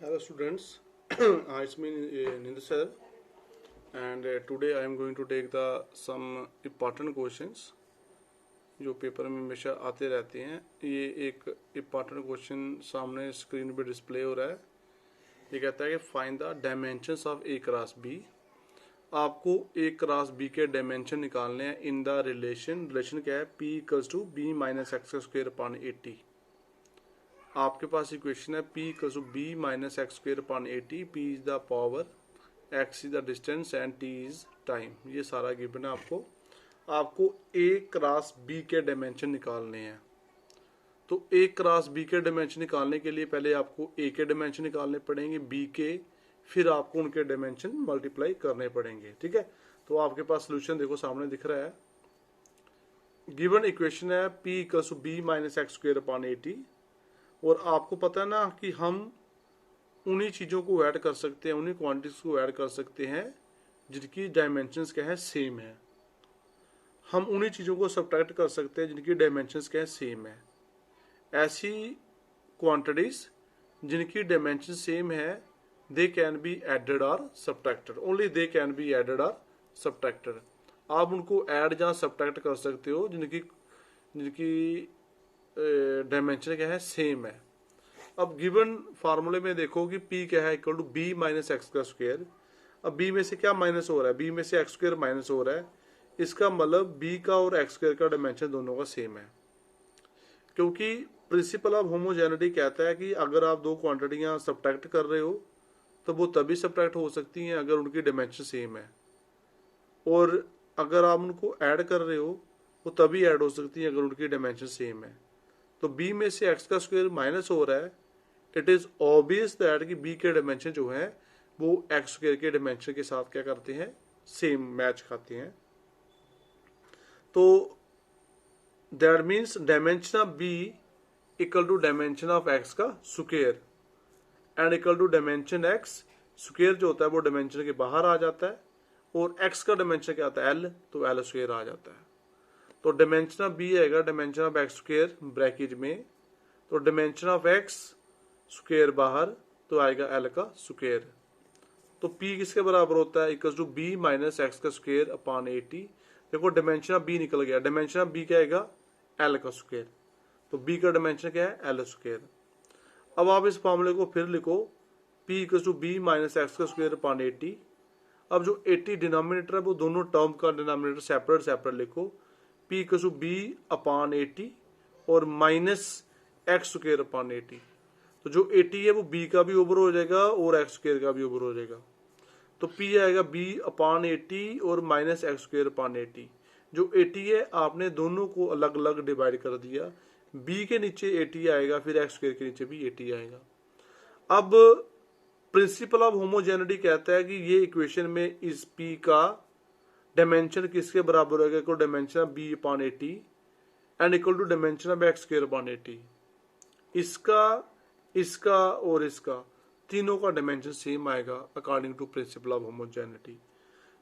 Hello students, it's me Nindu sir, and today I am going to take the some important questions जो paper में हमेशा आते रहते हैं। ये एक इम्पॉर्टेंट क्वेश्चन सामने स्क्रीन पे डिस्प्ले हो रहा है। ये कहता है कि find the dimensions of A cross B. आपको ए क्रॉस बी के डायमेंशन निकालने हैं इन द रिलेशन क्या है, P equals to B minus X square upon 80। आपके पास इक्वेशन है P equals to B minus X square upon 80। P is the power, x is the distance and T is time. ये सारा given है आपको A cross B के dimension निकालने हैं। तो ए क्रॉस बी के डायमेंशन निकालने के लिए पहले आपको ए के डायमेंशन निकालने पड़ेंगे, बी के, फिर आपको उनके डायमेंशन मल्टीप्लाई करने पड़ेंगे। ठीक है, तो आपके पास सोल्यूशन देखो सामने दिख रहा है। गिवन इक्वेशन है P equals to B minus X square upon 80, और आपको पता है ना कि हम उन्हीं चीज़ों को ऐड कर सकते हैं, उन्हीं क्वांटिटीज को ऐड कर सकते हैं जिनकी डायमेंशंस क्या है, सेम है। हम उन्हीं चीज़ों को सब्ट्रैक्ट कर सकते हैं जिनकी डायमेंशंस क्या है, सेम है। ऐसी क्वांटिटीज जिनकी डायमेंशन सेम है, दे कैन बी एडेड और subtracted, only they can be added और सब्ट्रैक्टेड। आप उनको ऐड या सब्ट्रैक्ट कर सकते हो जिनकी डायमेंशन क्या है, सेम है। अब गिवन फार्मूले में देखो कि p क्या है, equal to B minus X का स्क्वायर। अब b में से क्या माइनस हो रहा है, b में से एक्स स्क्वायर माइनस हो रहा है। इसका मतलब b का और एक्स स्क्वायर का डायमेंशन दोनों का सेम है, क्योंकि प्रिंसिपल ऑफ होमोजेनिटी कहता है कि अगर आप दो क्वांटिटियां सब्ट्रैक्ट कर रहे हो तो वो तभी सब्ट्रैक्ट हो सकती हैं अगर उनकी डायमेंशन सेम है, और अगर आप उनको ऐड कर रहे हो वो तभी ऐड हो सकती हैं अगर उनकी डायमेंशन सेम है। तो b में से x का स्क्वायर माइनस हो रहा है, इट इज ऑब्वियस दैट कि b के डायमेंशन जो है वो x स्क्वायर के डायमेंशन के साथ क्या करते हैं, सेम मैच खाते हैं। तो that means dimension of b equal to dimension of x का square and equal to dimension x square जो होता है वो डायमेंशन के बाहर आ जाता है, और x का डायमेंशन क्या आता है, l, तो l स्क्वायर आ जाता है। तो डायमेंशन ऑफ b आएगा dimension of X square bracket में, तो डायमेंशन ऑफ एक्स स्क्वायर बाहर, तो आएगा l का स्क्वायर। तो p किसके बराबर होता है, equal to b minus X का स्क्वायर अपॉन 80। देखो डायमेंशन ऑफ b निकल गया, डायमेंशन ऑफ b क्या आएगा, l का स्क्वायर। तो b का डायमेंशन क्या है, l स्क्वायर। अब आप इस फॉर्मूले को फिर लिखो, p equal to b minus X का स्क्वायर अपॉन 80। अब जो 80 डिनोमिनेटर है वो दोनों टर्म का डिनोमिनेटर सेपरेट लिखो, p equal to B upon 80 और माइनस एक्स स्क्वायर अपॉन 80। तो जो 80 है वो b का भी ओवर हो जाएगा और एक्स स्क्वायर का भी ओवर हो जाएगा। तो p आएगा b अपॉन 80 और माइनस एक्स स्क्वायर अपॉन 80। जो 80 है आपने दोनों को अलग अलग डिवाइड कर दिया, b के नीचे 80 आएगा, फिर एक्स स्क्वायर के नीचे भी 80 आएगा। अब प्रिंसिपल ऑफ होमोजेनिटी कहता है कि ये इक्वेशन में इस p का डायमेंशन किसके बराबर होगा, equal dimension of b upon 80 and equal to dimension of X square upon 80। इसका और इसका तीनों का डायमेंशन सेम आएगा according to principle of homogeneity.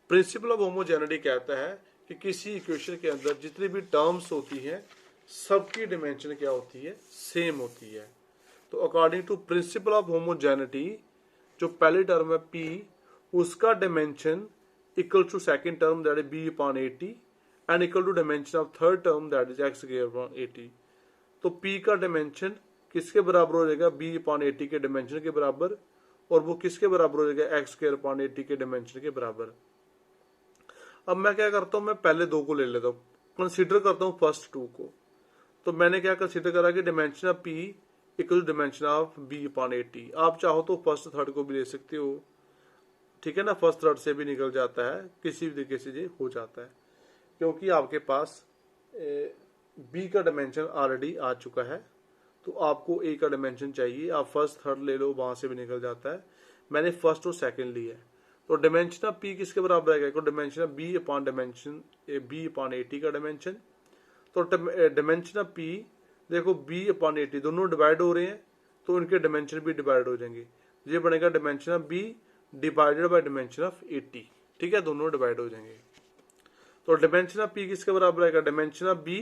Principle of homogeneity कहता है कि किसी इक्वेशन के अंदर जितनी भी टर्म्स होती हैं सबकी डायमेंशन क्या होती है, सेम होती है। तो according to principle of homogeneity जो पहली टर्म है p, उसका dimension equal to second term that is b upon 80 and equal to dimension of third term that is x square upon 80। तो p का डायमेंशन किसके बराबर हो जाएगा, b upon 80 के डायमेंशन के बराबर, और वो किसके बराबर हो जाएगा, x square upon 80 के डायमेंशन के बराबर। अब मैं क्या करता हूँ, मैं पहले दो को ले लेता हूँ, कंसीडर करता हूँ फर्स्ट टू को। तो मैंने क्या कंसीडर करा कि dimension of p equal to dimension of b upon 80। आप चाहो तो फर्स्ट थर्ड को भी ले सकते हो, ठीक है ना, फर्स्ट थर्ड से भी निकल जाता है, किसी भी तरीके से ये हो जाता है, क्योंकि आपके पास b का डायमेंशन ऑलरेडी आ चुका है। तो आपको a का डायमेंशन चाहिए, आप फर्स्ट थर्ड ले लो, वहां से भी निकल जाता है। मैंने फर्स्ट और सेकंड लिया है, तो डायमेंशन ऑफ p किसके बराबर आएगा, dimension of b upon dimension b upon 80 का डायमेंशन। तो डायमेंशन ऑफ p देखो b अपॉन 80 दोनों डिवाइड हो रहे हैं, तो इनके डायमेंशन भी डिवाइड हो जाएंगे। ये बनेगा dimension of b divided by dimension of 80, ठीक है, दोनों डिवाइड हो जाएंगे। तो डायमेंशन ऑफ p किसके बराबर आएगा, dimension of b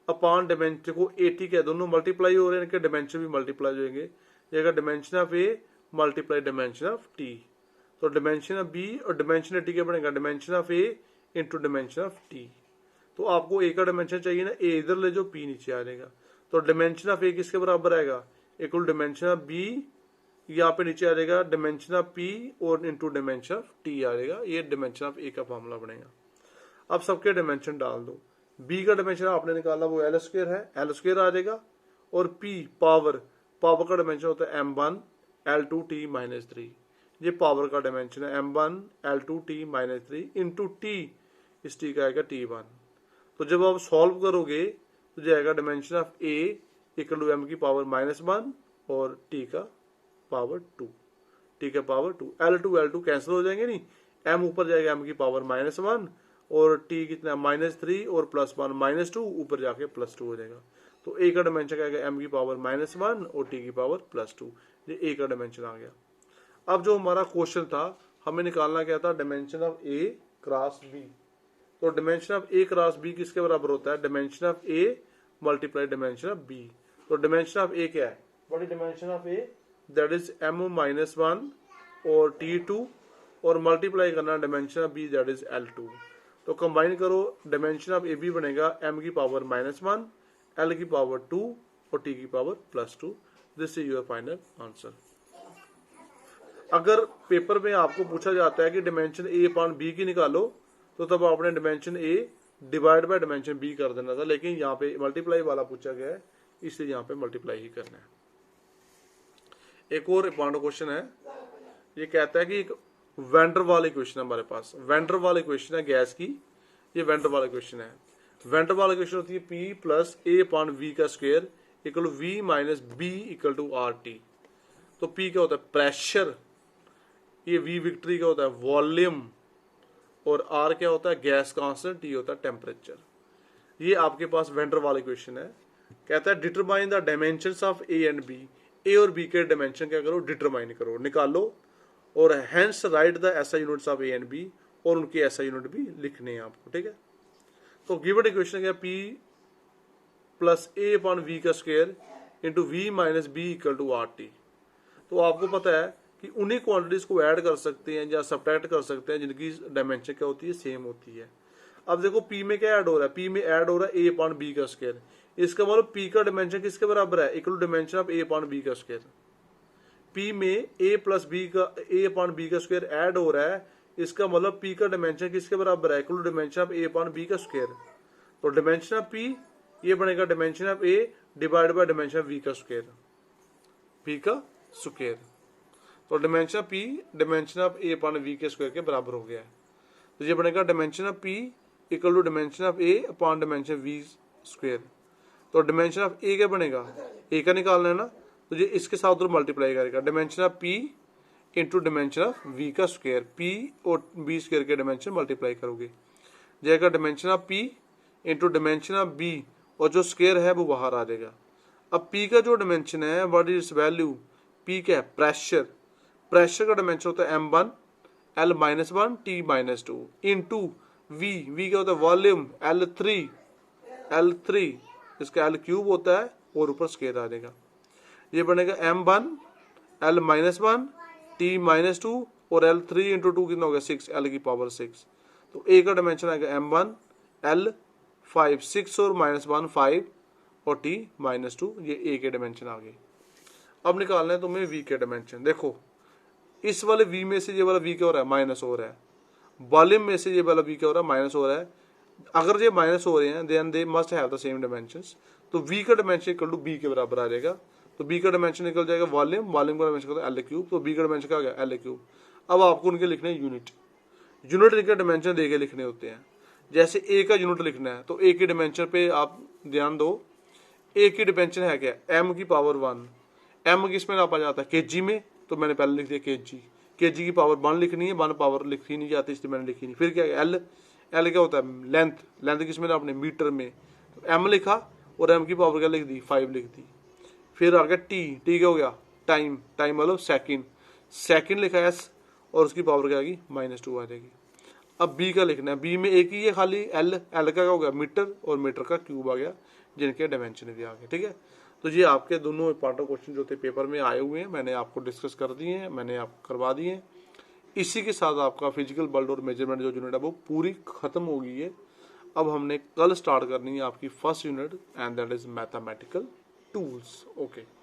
upon dimension को 80 के दोनों मल्टीप्लाई हो रहे हैं, इनके डायमेंशन भी मल्टीप्लाई हो जाएंगे। ये आएगा dimension of A multiply dimension of T. तो डिमेंशन ऑफ बी और डिमेंशन ऑफ टी क्या बनेगा, dimension of A into dimension of T. तो आपको ए का डिमेंशन चाहिए ना, ए इधर ले जो पी नीचे आ जाएगा। तो डिमेंशन ऑफ ए किसके बराबर आएगा, इक्वल डिमेंशन ऑफ बी, यहाँ पे नीचे आ जाएगा डिमेंशन ऑफ पी और इंटू डिमेंशन ऑफ टी आ जाएगा। ये डिमेंशन ऑफ ए का फॉर्मूला बनेगा। अब सबके डिमेंशन डाल दो। बी का डिमेंशन आपने निकाला वो एल स्क्वायर है, एल स्क्वायर आ जाएगा। और पी पावर, पावर का डिमेंशन होता है m1 L2 t माइनस 3, ये पावर का डिमेंशन है m1 L2 t minus 3 into T, इस टी का आएगा t1। तो जब आप सॉल्व करोगे तो जाएगा dimension of a equal to m की पावर -1 और t का पावर 2, t का पावर 2। L2 कैंसिल हो जाएंगे नहीं, m ऊपर जाएगा m की पावर -1 और t कितना -3 और +1 -2 ऊपर जाके +2 हो जाएगा। तो a का डिमेंशन क्या आएगा m की पावर -1 और t की पावर +2, ये a का डिमेंशन आ गया। अब जो हमारा क्वेश्चन था हमें निकालना क्या था, dimension of a cross b। तो dimension of a cross b किसके बराबर होता है, dimension of a multiply dimension of b। तो डिमेंशन ऑफ a क्या है, what is dimension of a, that is m-1 और t2 और मल्टीप्लाई करना dimension of b that is l2। तो कंबाइन करो, डिमेंशन ऑफ ab बनेगा m की पावर -1 l की पावर 2 और t की power +2। This is your final answer. अगर पेपर में आपको पूछा जाता है कि डिमेंशन a अपॉन b की निकालो, तो तब आपने dimension a divide bye dimension b कर देना था, लेकिन यहाँ पे मल्टीप्लाई वाला पूछा गया है इसलिए यहाँ पे मल्टीप्लाई ही करना है। एक और इंपॉर्टेंट क्वेश्चन है, ये कहता है कि एक वेंडर वाल इक्वेशन है हमारे पास, वेंडर वाल इक्वेशन है गैस की, ये वेंडर वाल इक्वेशन है। वेंडर वाल इक्वेशन होती है P plus A upon V का square equal to V minus B equal to RT। तो P क्या होता है, प्रेशर, ये V विक्ट्री का होता है वॉल्यूम, और R क्या होता है गैस कांस्टेंट, T होता है टेम्परेचर। ये आपके पास वेंडर वाल इक्वेशन है। कहता है determine the dimensions of A and B, A और B के डायमेंशन क्या करो, डिटरमाइन करो, निकालो, और hence right the SI units of A and B, और उनके SI यूनिट भी लिखने हैं आपको, ठीक है। तो गिवन इक्वेशन क्या, P plus A upon V का square into V minus B equal to RT। तो आपको पता है कि उन्हीं क्वांटिटीज को ऐड कर सकते हैं या सब्ट्रैक्ट कर सकते हैं जिनकी डायमेंशन क्या होती है, सेम होती है। अब देखो P में क्या ऐड हो रहा है, P में ऐड हो रहा है A अपॉन B का स्क्वायर, इसका मतलब P का डायमेंशन किसके बराबर है, equal to dimension of A upon B का स्क्वायर। P में A प्लस B का A अपॉन B का स्क्वायर ऐड हो रहा है, इसका मतलब P का डायमेंशन किसके बराबर है, equal to dimension of A upon B का स्क्वायर। तो डायमेंशन ऑफ P ये बनेगा dimension of A divide by dimension of V का स्क्वायर, P का स्क्वायर। तो dimension of P dimension of A upon V के स्क्वायर के बराबर हो गया है। तो ये बनेगा dimension of P equal to dimension of A upon dimension of V square. तो डायमेंशन ऑफ A क्या बनेगा, A का निकालना है ना, तो ये इसके साथ उधर मल्टीप्लाई करेगा, dimension of P into dimension of V का स्क्वायर, P और V स्क्वायर के डायमेंशन मल्टीप्लाई करोगे, जाएगा dimension of P into dimension of B, और जो स्क्वायर है वो बाहर आ जाएगा। अब P का जो डायमेंशन है व्हाट इज वैल्यू, P क्या है, प्रेशर, प्रेशर का डायमेंशन होता है m1 L -1 T -2 into V, V क्या होता है वॉल्यूम, L3 इसका L क्यूब होता है और ऊपर स्क्वायर आ जाएगा। ये बनेगा m1 L -1 T -2 और L3 इंटू 2 कितना हो गया 6, L की पावर 6। तो A का डायमेंशन आएगा m1 L 5 6 और -1 5 और T -2, ये A के डायमेंशन आ गए। अब निकालना है तुम्हें V के डायमेंशन। देखो इस वाले V में से ये वाला V क्या हो रहा है, माइनस हो रहा है, वॉल्यूम में से ये वाला V क्या हो रहा है, माइनस हो रहा है। अगर ये माइनस हो रहे हैं then they must have the same dimensions. तो V का डायमेंशन इक्वल टू B के बराबर आ जाएगा। तो B का डायमेंशन निकल जाएगा वॉल्यूम, वॉल्यूम का डायमेंशन होता है L क्यूब, तो B का डायमेंशन क्या हो गया L क्यूब। अब आपको उनके लिखने यूनिट, यूनिट के डायमेंशन देके लिखने होते हैं। जैसे A का यूनिट लिखना है तो A के डायमेंशन पे आप ध्यान दो, A की डायमेंशन है क्या, m की पावर 1, m किस में नापा जाता है kg में, तो मैंने पहले लिख दिया kg की पावर 1 लिखनी है, 1 पावर लिखी नहीं जाती इसलिए मैंने लिखी नहीं। फिर क्या है L क्या होता है लेंथ, लेंथ किस में आपने मीटर में, तो m लिखा और m की पावर क्या लिख दी 5 लिख दी। फिर आ गया t क्या हो गया टाइम, टाइम मतलब सेकंड लिखा है s और उसकी पावर क्या आएगी -2 आ जाएगी। अब B का लिखना है, B में एक ही है खाली L का क्या हो गया मीटर और मीटर का क्यूब आ गया, जिनके डायमेंशन भी आ गए, ठीक है। तो ये आपके दोनों इंपॉर्टेंट क्वेश्चन जो थे पेपर में आए हुए हैं, मैंने आपको डिस्कस कर दिए हैं, मैंने आपको करवा दिए हैं। इसी के साथ आपका फिजिकल वर्ल्ड और मेजरमेंट जो यूनिट है वो पूरी खत्म हो गई है। अब हमने कल स्टार्ट करनी है आपकी first unit, and that is mathematical tools. Okay.